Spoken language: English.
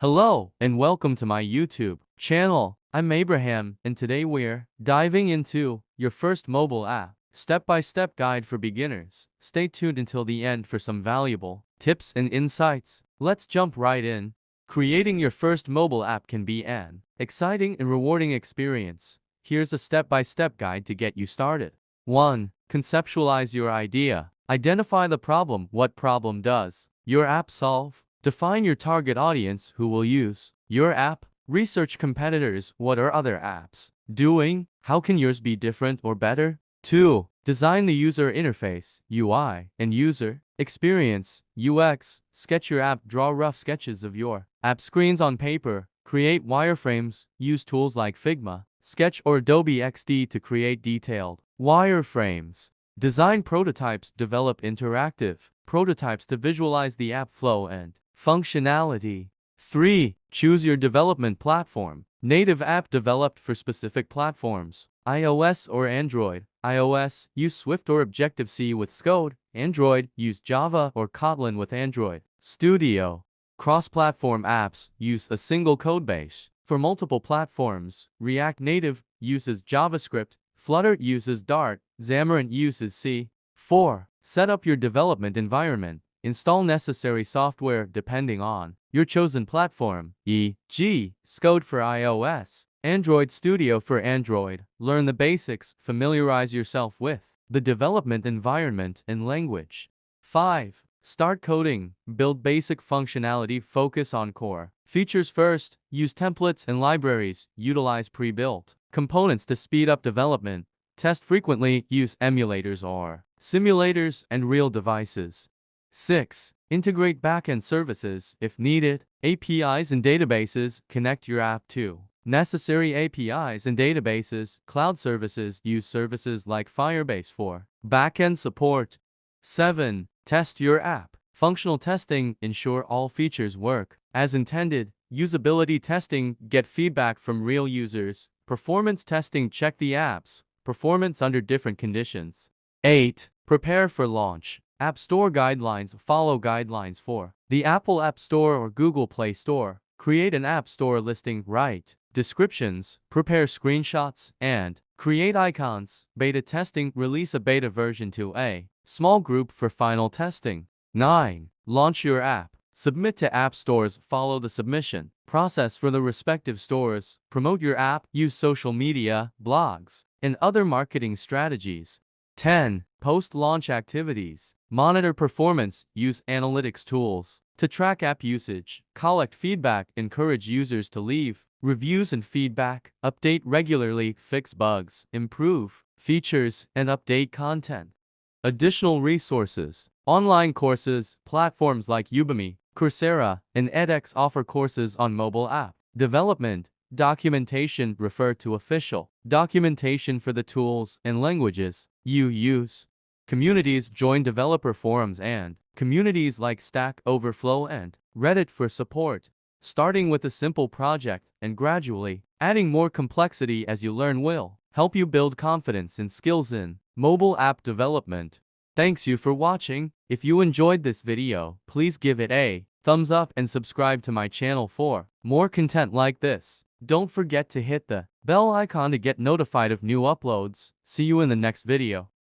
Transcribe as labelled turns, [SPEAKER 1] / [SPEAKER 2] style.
[SPEAKER 1] Hello, and welcome to my YouTube channel. I'm Abraham, and today we're diving into your first mobile app. Step-by-step guide for beginners. Stay tuned until the end for some valuable tips and insights. Let's jump right in. Creating your first mobile app can be an exciting and rewarding experience. Here's a step-by-step guide to get you started. 1. Conceptualize your idea. Identify the problem. What problem does your app solve? Define your target audience who will use your app. Research competitors. What are other apps doing? How can yours be different or better? 2. Design the user interface, UI, and user experience, UX. Sketch your app. Draw rough sketches of your app screens on paper. Create wireframes. Use tools like Figma, Sketch, or Adobe XD to create detailed wireframes. Design prototypes. Develop interactive prototypes to visualize the app flow and functionality. 3. Choose your development platform. Native app developed for specific platforms, iOS or Android. iOS, use Swift or Objective-C with Xcode. Android, use Java or Kotlin with Android Studio. Cross-platform apps use a single codebase for multiple platforms. React Native uses JavaScript. Flutter uses Dart. Xamarin uses C. 4. Set up your development environment. Install necessary software depending on your chosen platform, e.g., Xcode for iOS, Android Studio for Android. Learn the basics. Familiarize yourself with the development environment and language. 5. Start coding. Build basic functionality. Focus on core features first. Use templates and libraries. Utilize pre-built components to speed up development. Test frequently. Use emulators or simulators and real devices. 6. Integrate backend services if needed. APIs and databases. Connect your app to necessary APIs and databases. Cloud services. Use services like Firebase for backend support. 7. Test your app. Functional testing. Ensure all features work as intended. Usability testing. Get feedback from real users. Performance testing. Check the app's performance under different conditions. 8. Prepare for launch. App Store guidelines. Follow guidelines for the Apple App Store or Google Play Store. Create an App Store listing. Write descriptions. Prepare screenshots. And create icons. Beta testing. Release a beta version to a small group for final testing. 9. Launch your app. Submit to app stores. Follow the submission process for the respective stores. Promote your app. Use social media, blogs, and other marketing strategies. 10. Post-launch activities. Monitor performance. Use analytics tools to track app usage. Collect feedback. Encourage users to leave reviews and feedback. Update regularly. Fix bugs. Improve features and update content. Additional resources. Online courses. Platforms like Udemy, Coursera, and edX offer courses on mobile app development. Documentation. Refer to official documentation for the tools and languages you use. Communities. Join developer forums and communities like Stack Overflow and Reddit for support. Starting with a simple project and gradually adding more complexity as you learn will help you build confidence and skills in mobile app development. Thanks you for watching. If you enjoyed this video, please give it a thumbs up and subscribe to my channel for more content like this. Don't forget to hit the bell icon to get notified of new uploads. See you in the next video.